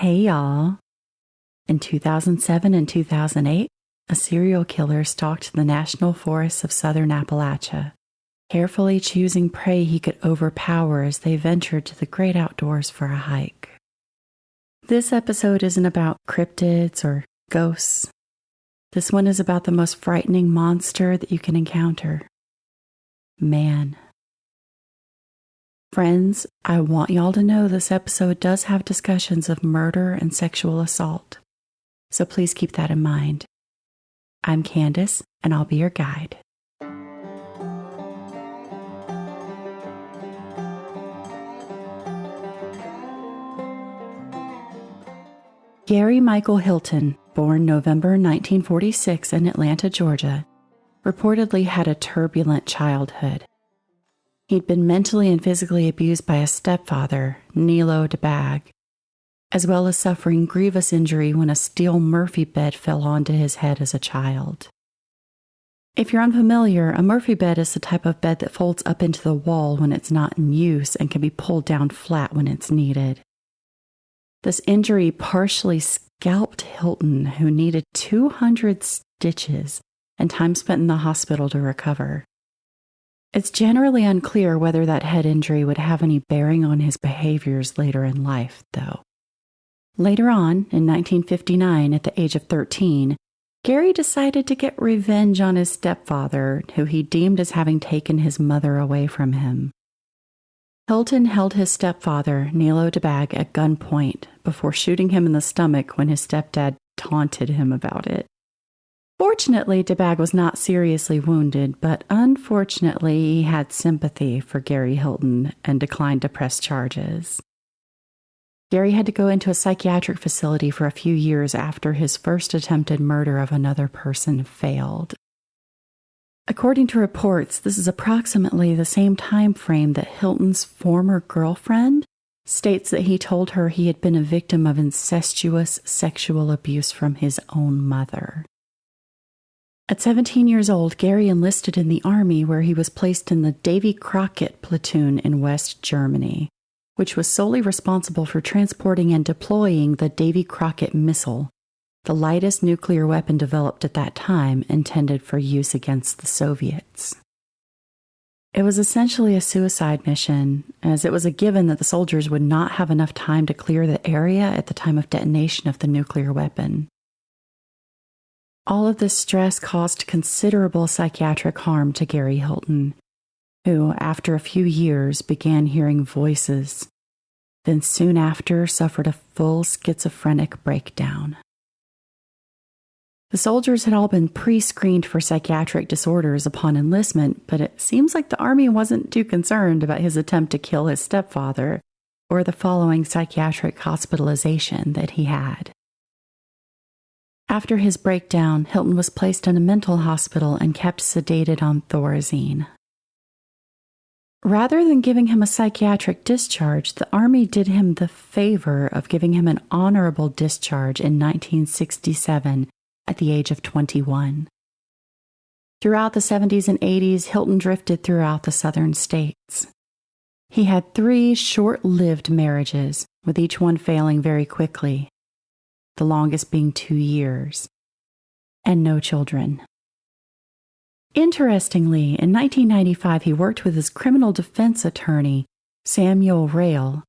Hey y'all. In 2007 and 2008, a serial killer stalked the national forests of southern Appalachia, carefully choosing prey he could overpower as they ventured to the great outdoors for a hike. This episode isn't about cryptids or ghosts. This one is about the most frightening monster that you can encounter: man. Friends, I want y'all to know this episode does have discussions of murder and sexual assault, so please keep that in mind. I'm Candace, and I'll be your guide. Gary Michael Hilton, born November 1946 in Atlanta, Georgia, reportedly had a turbulent childhood. He'd been mentally and physically abused by a stepfather, Nilo DeBag, as well as suffering grievous injury when a steel Murphy bed fell onto his head as a child. If you're unfamiliar, a Murphy bed is the type of bed that folds up into the wall when it's not in use and can be pulled down flat when it's needed. This injury partially scalped Hilton, who needed 200 stitches and time spent in the hospital to recover. It's generally unclear whether that head injury would have any bearing on his behaviors later in life, though. Later on, in 1959, at the age of 13, Gary decided to get revenge on his stepfather, who he deemed as having taken his mother away from him. Hilton held his stepfather, Nilo DeBag, at gunpoint before shooting him in the stomach when his stepdad taunted him about it. Fortunately, DeBag was not seriously wounded, but unfortunately, he had sympathy for Gary Hilton and declined to press charges. Gary had to go into a psychiatric facility for a few years after his first attempted murder of another person failed. According to reports, this is approximately the same time frame that Hilton's former girlfriend states that he told her he had been a victim of incestuous sexual abuse from his own mother. At 17 years old, Gary enlisted in the Army, where he was placed in the Davy Crockett platoon in West Germany, which was solely responsible for transporting and deploying the Davy Crockett missile, the lightest nuclear weapon developed at that time intended for use against the Soviets. It was essentially a suicide mission, as it was a given that the soldiers would not have enough time to clear the area at the time of detonation of the nuclear weapon. All of this stress caused considerable psychiatric harm to Gary Hilton, who, after a few years, began hearing voices, then soon after suffered a full schizophrenic breakdown. The soldiers had all been pre-screened for psychiatric disorders upon enlistment, but it seems like the Army wasn't too concerned about his attempt to kill his stepfather or the following psychiatric hospitalization that he had. After his breakdown, Hilton was placed in a mental hospital and kept sedated on Thorazine. Rather than giving him a psychiatric discharge, the Army did him the favor of giving him an honorable discharge in 1967 at the age of 21. Throughout the 70s and 80s, Hilton drifted throughout the southern states. He had 3 short-lived marriages, with each one failing very quickly, the longest being 2 years, and no children. Interestingly, in 1995, he worked with his criminal defense attorney, Samuel Rail,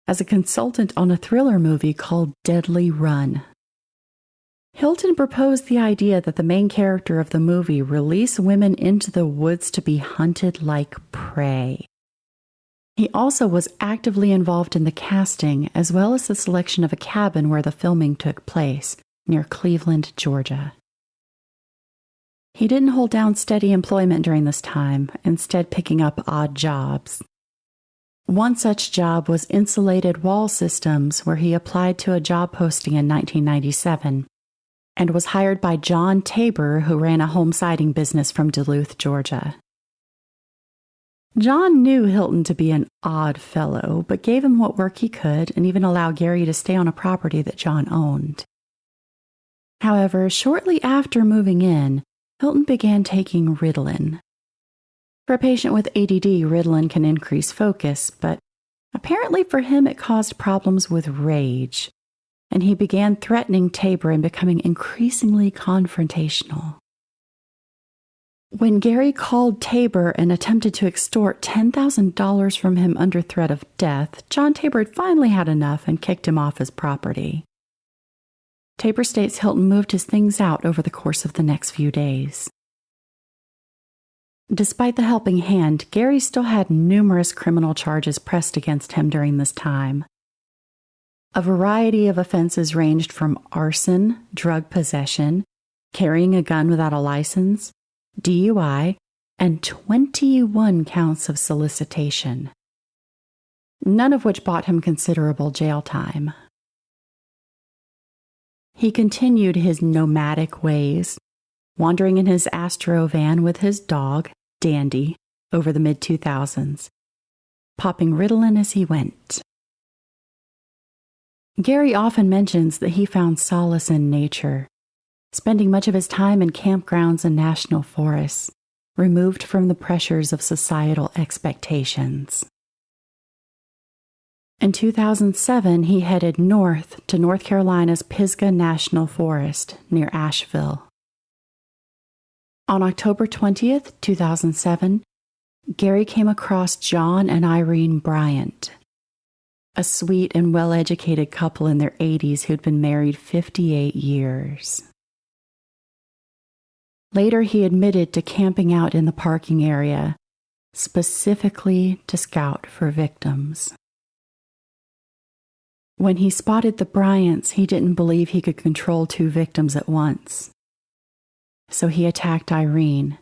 as a consultant on a thriller movie called Deadly Run. Hilton proposed the idea that the main character of the movie release women into the woods to be hunted like prey. He also was actively involved in the casting, as well as the selection of a cabin where the filming took place, near Cleveland, Georgia. He didn't hold down steady employment during this time, instead picking up odd jobs. One such job was insulated wall systems, where he applied to a job posting in 1997 and was hired by John Tabor, who ran a home siding business from Duluth, Georgia. John knew Hilton to be an odd fellow, but gave him what work he could and even allowed Gary to stay on a property that John owned. However, shortly after moving in, Hilton began taking Ritalin. For a patient with ADD, Ritalin can increase focus, but apparently for him it caused problems with rage. and he began threatening Tabor and becoming increasingly confrontational. When Gary called Tabor and attempted to extort $10,000 from him under threat of death, John Tabor had finally had enough and kicked him off his property. Tabor states Hilton moved his things out over the course of the next few days. Despite the helping hand, Gary still had numerous criminal charges pressed against him during this time. A variety of offenses ranged from arson, drug possession, carrying a gun without a license, DUI, and 21 counts of solicitation, none of which bought him considerable jail time. He continued his nomadic ways, wandering in his Astro van with his dog, Dandy, over the mid-2000s, popping Ritalin as he went. Gary often mentions that he found solace in nature, spending much of his time in campgrounds and national forests, removed from the pressures of societal expectations. In 2007, he headed north to North Carolina's Pisgah National Forest near Asheville. On October 20th, 2007, Gary came across John and Irene Bryant, a sweet and well-educated couple in their 80s who'd been married 58 years. Later, he admitted to camping out in the parking area, specifically to scout for victims. When he spotted the Bryants, he didn't believe he could control two victims at once. So he attacked Irene,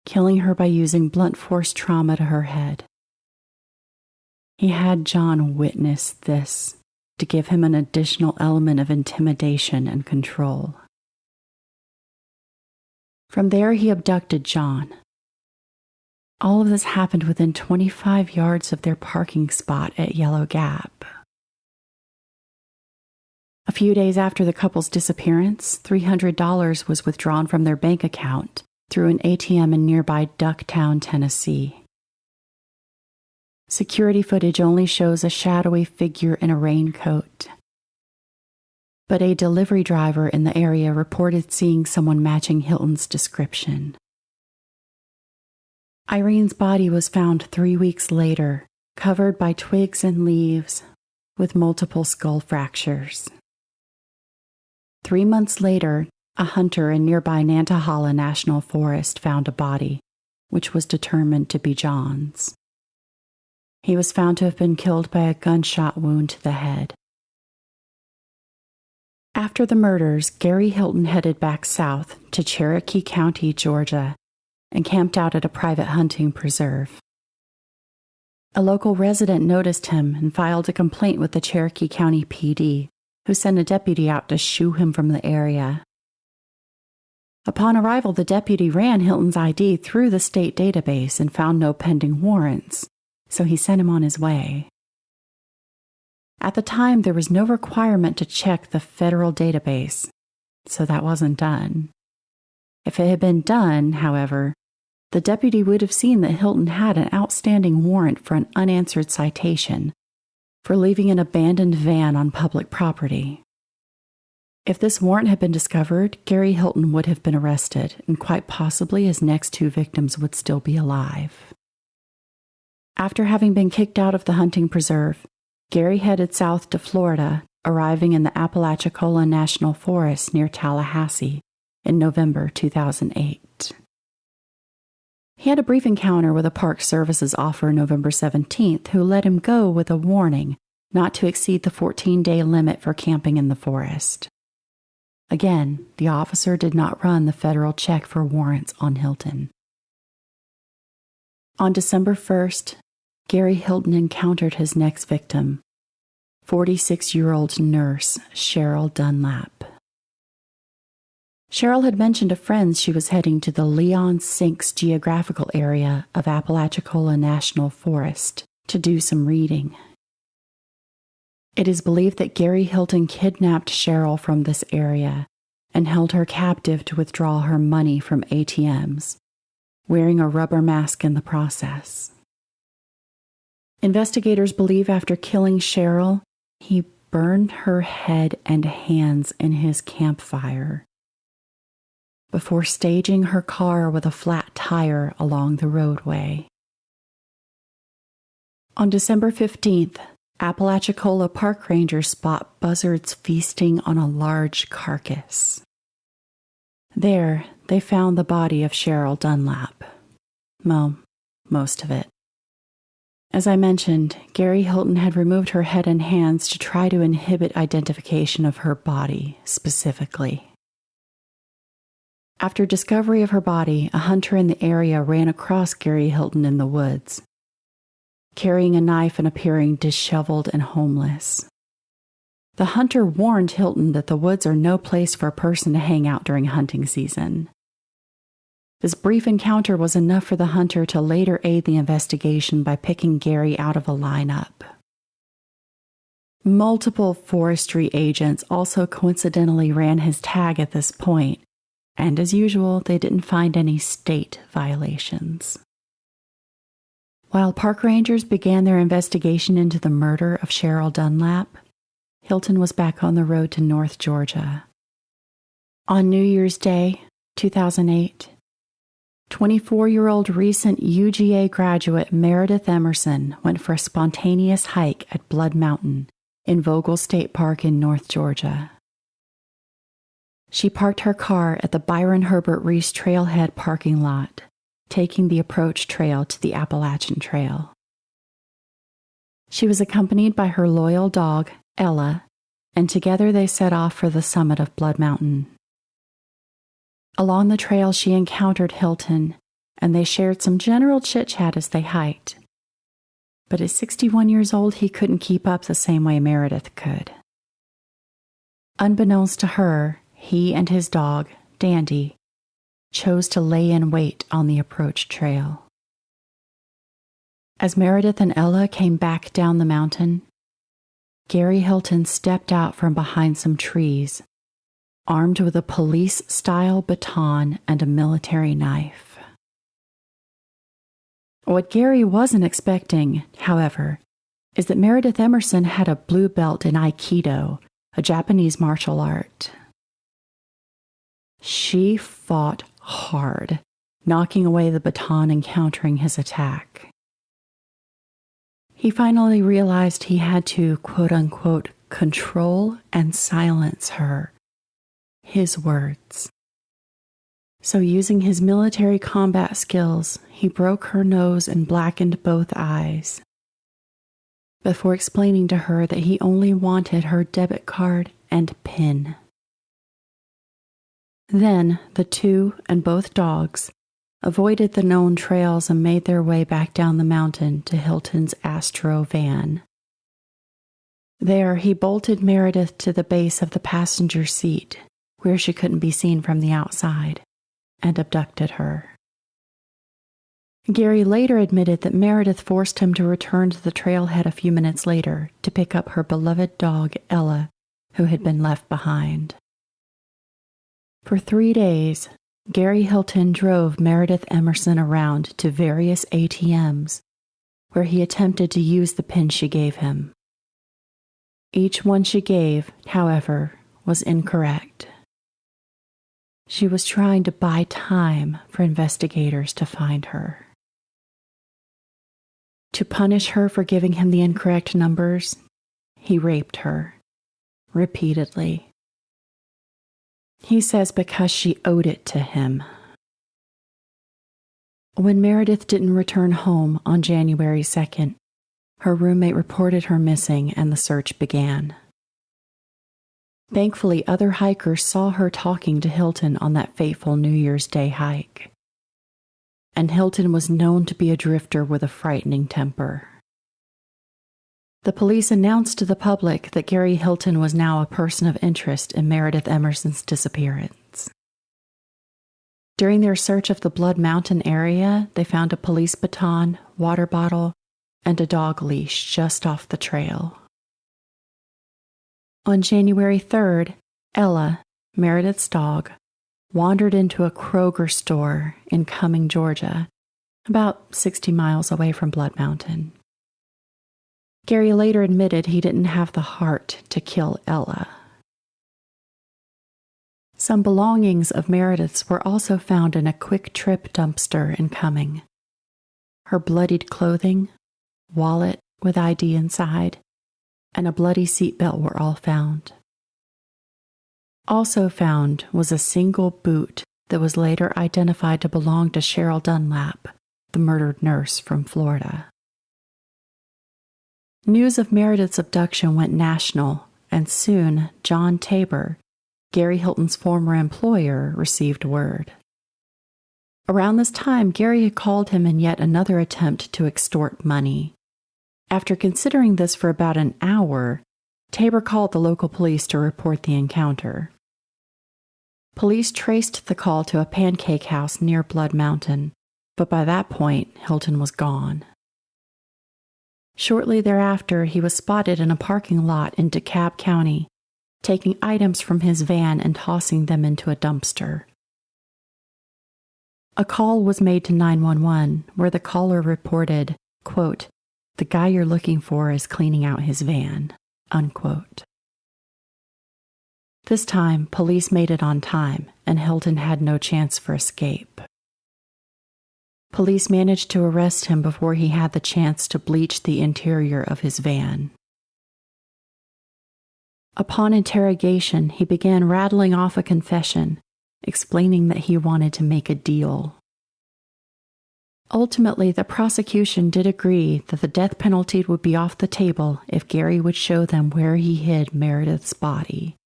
killing her by using blunt force trauma to her head. He had John witness this to give him an additional element of intimidation and control. From there, he abducted John. All of this happened within 25 yards of their parking spot at Yellow Gap. A few days after the couple's disappearance, $300 was withdrawn from their bank account through an ATM in nearby Ducktown, Tennessee. Security footage only shows a shadowy figure in a raincoat, but a delivery driver in the area reported seeing someone matching Hilton's description. Irene's body was found 3 weeks later, covered by twigs and leaves, with multiple skull fractures. 3 months later, a hunter in nearby Nantahala National Forest found a body, which was determined to be John's. He was found to have been killed by a gunshot wound to the head. After the murders, Gary Hilton headed back south to Cherokee County, Georgia, and camped out at a private hunting preserve. A local resident noticed him and filed a complaint with the Cherokee County PD, who sent a deputy out to shoo him from the area. Upon arrival, the deputy ran Hilton's ID through the state database and found no pending warrants, so he sent him on his way. At the time, there was no requirement to check the federal database, so that wasn't done. If it had been done, however, the deputy would have seen that Hilton had an outstanding warrant for an unanswered citation for leaving an abandoned van on public property. If this warrant had been discovered, Gary Hilton would have been arrested, and quite possibly his next two victims would still be alive. After having been kicked out of the hunting preserve, Gary headed south to Florida, arriving in the Appalachia National Forest near Tallahassee in November 2008. He had a brief encounter with a Park Services officer November 17th who let him go with a warning not to exceed the 14-day limit for camping in the forest. Again, the officer did not run the federal check for warrants on Hilton. On December 1st, Gary Hilton encountered his next victim, 46-year-old nurse Cheryl Dunlap. Cheryl had mentioned to friends she was heading to the Leon Sinks geographical area of Appalachia National Forest to do some reading. It is believed that Gary Hilton kidnapped Cheryl from this area and held her captive to withdraw her money from ATMs, wearing a rubber mask in the process. Investigators believe after killing Cheryl, he burned her head and hands in his campfire before staging her car with a flat tire along the roadway. On December 15th, Appalachia park rangers spot buzzards feasting on a large carcass. There, they found the body of Cheryl Dunlap. Well, most of it. As I mentioned, Gary Hilton had removed her head and hands to try to inhibit identification of her body specifically. After discovery of her body, a hunter in the area ran across Gary Hilton in the woods, carrying a knife and appearing disheveled and homeless. The hunter warned Hilton that the woods are no place for a person to hang out during hunting season. This brief encounter was enough for the hunter to later aid the investigation by picking Gary out of a lineup. Multiple forestry agents also coincidentally ran his tag at this point, and as usual, they didn't find any state violations. While park rangers began their investigation into the murder of Cheryl Dunlap, Hilton was back on the road to North Georgia. On New Year's Day, 2008, 24-year-old recent UGA graduate Meredith Emerson went for a spontaneous hike at Blood Mountain in Vogel State Park in North Georgia. She parked her car at the Byron Herbert Reese Trailhead parking lot, taking the approach trail to the Appalachian Trail. She was accompanied by her loyal dog, Ella, and together they set off for the summit of Blood Mountain. Along the trail, she encountered Hilton, and they shared some general chit-chat as they hiked. But at 61 years old, he couldn't keep up the same way Meredith could. Unbeknownst to her, he and his dog, Dandy, chose to lay in wait on the approach trail. As Meredith and Ella came back down the mountain, Gary Hilton stepped out from behind some trees, armed with a police-style baton and a military knife. What Gary wasn't expecting, however, is that Meredith Emerson had a blue belt in Aikido, a Japanese martial art. She fought hard, knocking away the baton and countering his attack. He finally realized he had to, quote-unquote, control and silence her. His words. So using his military combat skills, he broke her nose and blackened both eyes, before explaining to her that he only wanted her debit card and PIN. Then the two and both dogs avoided the known trails and made their way back down the mountain to Hilton's Astro van. There, he bolted Meredith to the base of the passenger seat, where she couldn't be seen from the outside, and abducted her. Gary later admitted that Meredith forced him to return to the trailhead a few minutes later to pick up her beloved dog, Ella, who had been left behind. For 3 days, Gary Hilton drove Meredith Emerson around to various ATMs, where he attempted to use the PIN she gave him. Each one she gave, however, was incorrect. She was trying to buy time for investigators to find her. To punish her for giving him the incorrect numbers, he raped her, repeatedly. He says because she owed it to him. When Meredith didn't return home on January 2nd, her roommate reported her missing and the search began. Thankfully, other hikers saw her talking to Hilton on that fateful New Year's Day hike. And Hilton was known to be a drifter with a frightening temper. The police announced to the public that Gary Hilton was now a person of interest in Meredith Emerson's disappearance. During their search of the Blood Mountain area, they found a police baton, water bottle, and a dog leash just off the trail. On January 3rd, Ella, Meredith's dog, wandered into a Kroger store in Cumming, Georgia, about 60 miles away from Blood Mountain. Gary later admitted he didn't have the heart to kill Ella. Some belongings of Meredith's were also found in a Quick Trip dumpster in Cumming. Her bloodied clothing, wallet with ID inside, and a bloody seatbelt were all found. Also found was a single boot that was later identified to belong to Cheryl Dunlap, the murdered nurse from Florida. News of Meredith's abduction went national, and soon John Tabor, Gary Hilton's former employer, received word. Around this time, Gary had called him in yet another attempt to extort money. After considering this for about an hour, Tabor called the local police to report the encounter. Police traced the call to a pancake house near Blood Mountain, but by that point, Hilton was gone. Shortly thereafter, he was spotted in a parking lot in DeKalb County, taking items from his van and tossing them into a dumpster. A call was made to 911 where the caller reported, quote, "The guy you're looking for is cleaning out his van," unquote. This time, police made it on time, and Hilton had no chance for escape. Police managed to arrest him before he had the chance to bleach the interior of his van. Upon interrogation, he began rattling off a confession, explaining that he wanted to make a deal. Ultimately, the prosecution did agree that the death penalty would be off the table if Gary would show them where he hid Meredith's body.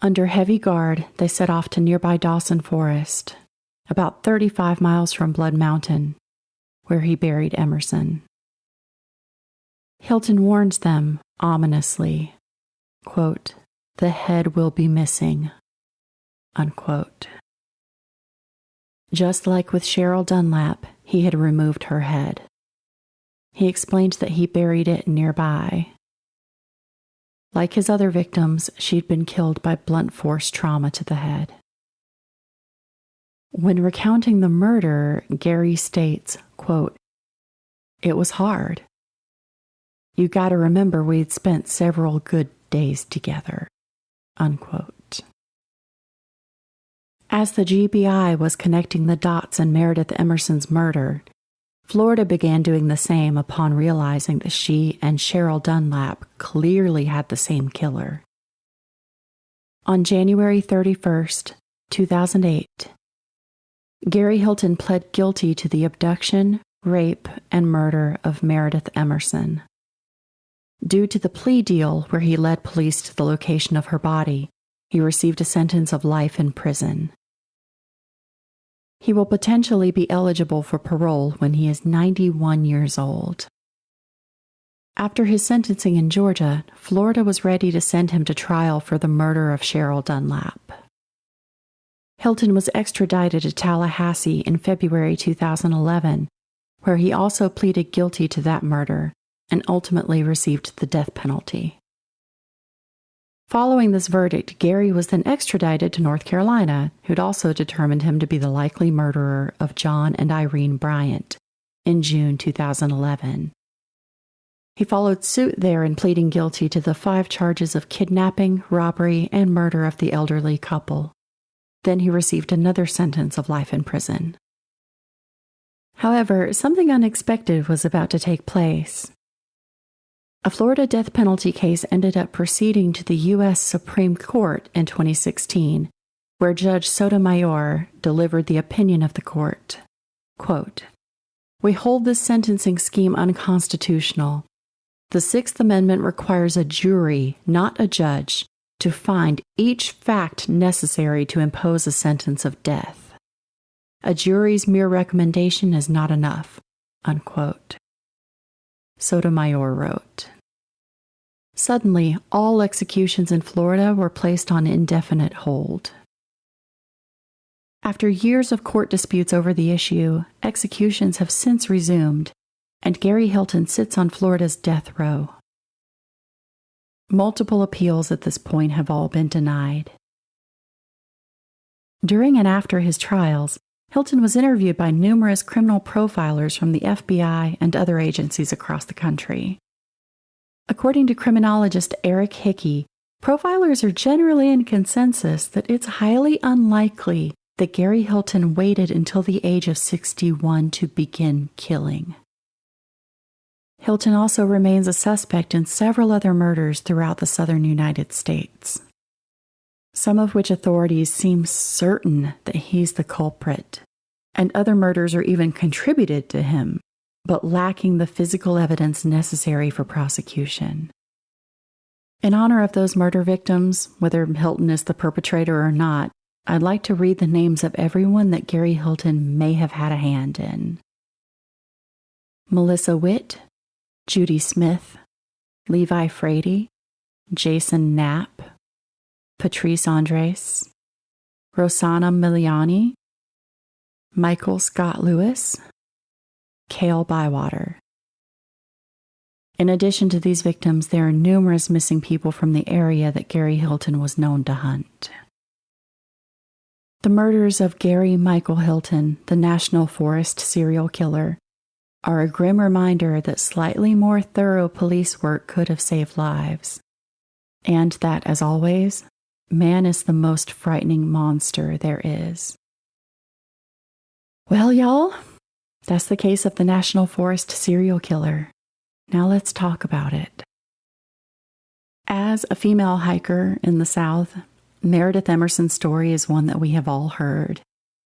Under heavy guard, they set off to nearby Dawson Forest, about 35 miles from Blood Mountain, where he buried Emerson. Hilton warns them, ominously, quote, "The head will be missing," unquote. Just like with Cheryl Dunlap, he had removed her head. He explained that he buried it nearby. Like his other victims, she'd been killed by blunt force trauma to the head. When recounting the murder, Gary states, quote, "It was hard. You gotta remember we'd spent several good days together," unquote. As the GBI was connecting the dots in Meredith Emerson's murder, Florida began doing the same upon realizing that she and Cheryl Dunlap clearly had the same killer. On January 31st, 2008, Gary Hilton pled guilty to the abduction, rape, and murder of Meredith Emerson. Due to the plea deal where he led police to the location of her body, he received a sentence of life in prison. He will potentially be eligible for parole when he is 91 years old. After his sentencing in Georgia, Florida was ready to send him to trial for the murder of Cheryl Dunlap. Hilton was extradited to Tallahassee in February 2011, where he also pleaded guilty to that murder and ultimately received the death penalty. Following this verdict, Gary was then extradited to North Carolina, who'd also determined him to be the likely murderer of John and Irene Bryant in June 2011. He followed suit there in pleading guilty to the 5 charges of kidnapping, robbery, and murder of the elderly couple. Then he received another sentence of life in prison. However, something unexpected was about to take place. A Florida death penalty case ended up proceeding to the U.S. Supreme Court in 2016, where Judge Sotomayor delivered the opinion of the court. Quote, "We hold this sentencing scheme unconstitutional. The Sixth Amendment requires a jury, not a judge, to find each fact necessary to impose a sentence of death. A jury's mere recommendation is not enough," unquote. Sotomayor wrote. Suddenly, all executions in Florida were placed on indefinite hold. After years of court disputes over the issue, executions have since resumed, and Gary Hilton sits on Florida's death row. Multiple appeals at this point have all been denied. During and after his trials, Hilton was interviewed by numerous criminal profilers from the FBI and other agencies across the country. According to criminologist Eric Hickey, profilers are generally in consensus that it's highly unlikely that Gary Hilton waited until the age of 61 to begin killing. Hilton also remains a suspect in several other murders throughout the southern United States, some of which authorities seem certain that he's the culprit, and other murders are even contributed to him, but lacking the physical evidence necessary for prosecution. In honor of those murder victims, whether Hilton is the perpetrator or not, I'd like to read the names of everyone that Gary Hilton may have had a hand in. Melissa Witt, Judy Smith, Levi Frady, Jason Knapp, Patrice Andres, Rosanna Miliani, Michael Scott Lewis, Cale Bywater. In addition to these victims, there are numerous missing people from the area that Gary Hilton was known to hunt. The murders of Gary Michael Hilton, the National Forest serial killer, are a grim reminder that slightly more thorough police work could have saved lives, and that, as always, man is the most frightening monster there is. Well, y'all, that's the case of the National Forest serial killer. Now let's talk about it. As a female hiker in the South, Meredith Emerson's story is one that we have all heard,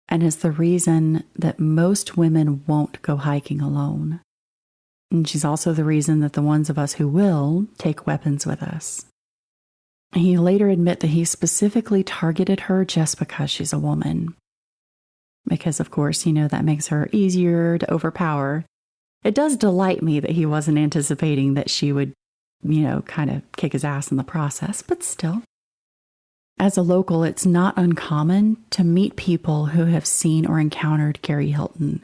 and is the reason that most women won't go hiking alone. And she's also the reason that the ones of us who will take weapons with us. He later admit that he specifically targeted her just because she's a woman. Because, of course, that makes her easier to overpower. It does delight me that he wasn't anticipating that she would, kind of kick his ass in the process, but still. As a local, it's not uncommon to meet people who have seen or encountered Gary Hilton.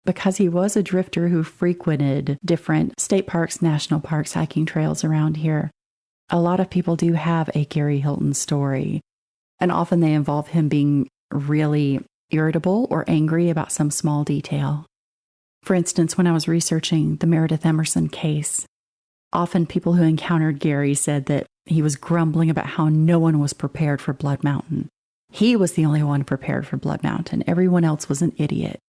Because he was a drifter who frequented different state parks, national parks, hiking trails around here, a lot of people do have a Gary Hilton story. And often they involve him being really irritable or angry about some small detail. For instance, when I was researching the Meredith Emerson case, often people who encountered Gary said that he was grumbling about how no one was prepared for Blood Mountain. He was the only one prepared for Blood Mountain. Everyone else was an idiot.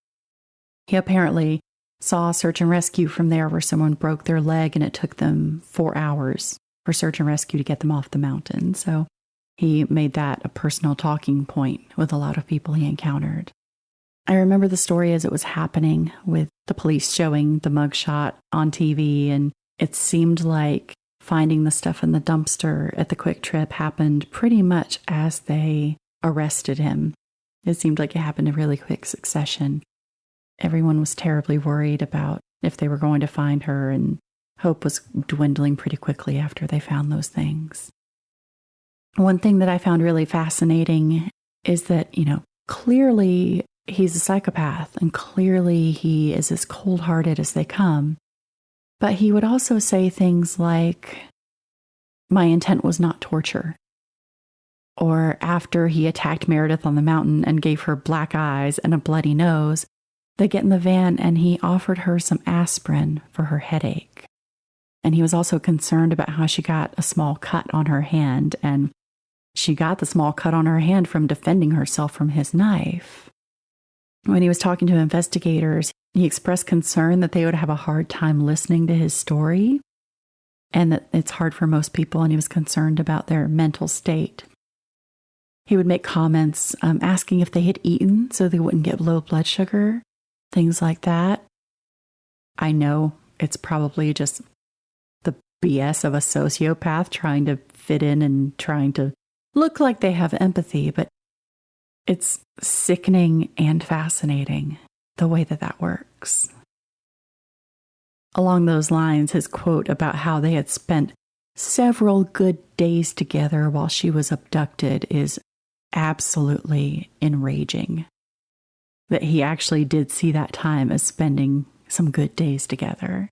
He apparently saw search and rescue from there where someone broke their leg and it took them 4 hours for search and rescue to get them off the mountain. So he made that a personal talking point with a lot of people he encountered. I remember the story as it was happening, with the police showing the mugshot on TV, and it seemed like finding the stuff in the dumpster at the Quick Trip happened pretty much as they arrested him. It seemed like it happened in really quick succession. Everyone was terribly worried about if they were going to find her, and hope was dwindling pretty quickly after they found those things. One thing that I found really fascinating is that, clearly he's a psychopath, and clearly he is as cold-hearted as they come. But he would also say things like, "My intent was not torture." Or after he attacked Meredith on the mountain and gave her black eyes and a bloody nose, they get in the van and he offered her some aspirin for her headache. And he was also concerned about how she got a small cut on her hand, and she got the small cut on her hand from defending herself from his knife. When he was talking to investigators, he expressed concern that they would have a hard time listening to his story, and that it's hard for most people, and he was concerned about their mental state. He would make comments asking if they had eaten so they wouldn't get low blood sugar, things like that. I know it's probably just the BS of a sociopath trying to fit in and trying to look like they have empathy, but it's sickening and fascinating the way that works. Along those lines, his quote about how they had spent several good days together while she was abducted is absolutely enraging. That he actually did see that time as spending some good days together.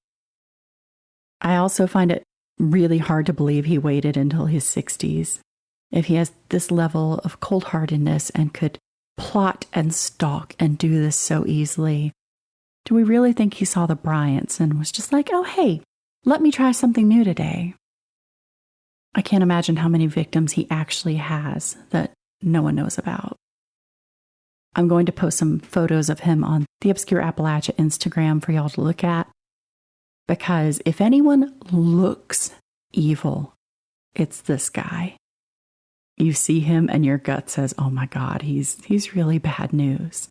I also find it really hard to believe he waited until his 60s. If he has this level of cold-heartedness and could plot and stalk and do this so easily? Do we really think he saw the Bryants and was just like, oh, hey, let me try something new today? I can't imagine how many victims he actually has that no one knows about. I'm going to post some photos of him on the Obscure Appalachia Instagram for y'all to look at, because if anyone looks evil, it's this guy. You see him and your gut says, oh my God, he's really bad news.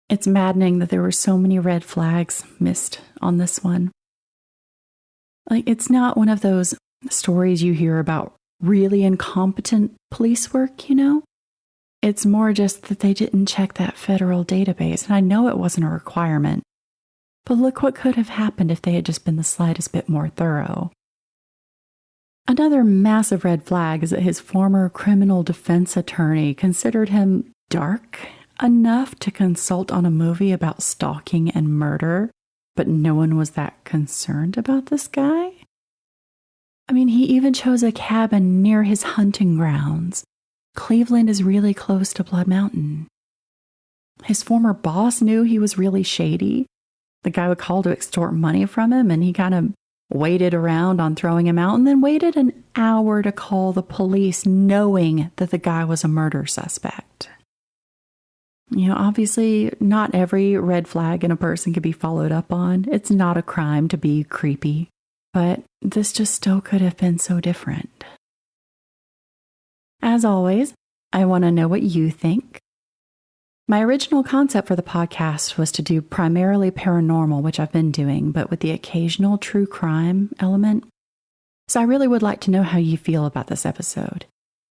It's maddening that there were so many red flags missed on this one. Like, it's not one of those stories you hear about really incompetent police work, you know? It's more just that they didn't check that federal database. And I know it wasn't a requirement, but look what could have happened if they had just been the slightest bit more thorough. Another massive red flag is that his former criminal defense attorney considered him dark enough to consult on a movie about stalking and murder, but no one was that concerned about this guy. I mean, he even chose a cabin near his hunting grounds. Cleveland is really close to Blood Mountain. His former boss knew he was really shady. The guy would call to extort money from him, and he kind of waited around on throwing him out and then waited an hour to call the police, knowing that the guy was a murder suspect. You know, obviously, not every red flag in a person can be followed up on. It's not a crime to be creepy, but this just still could have been so different. As always, I want to know what you think. My original concept for the podcast was to do primarily paranormal, which I've been doing, but with the occasional true crime element. So I really would like to know how you feel about this episode.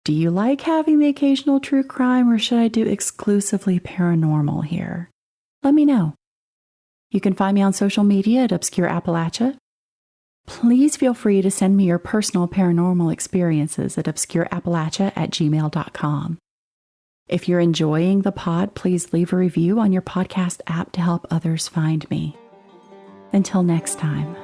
Do you like having the occasional true crime, or should I do exclusively paranormal here? Let me know. You can find me on social media at Obscure Appalachia. Please feel free to send me your personal paranormal experiences at obscureappalachia@gmail.com. If you're enjoying the pod, please leave a review on your podcast app to help others find me. Until next time.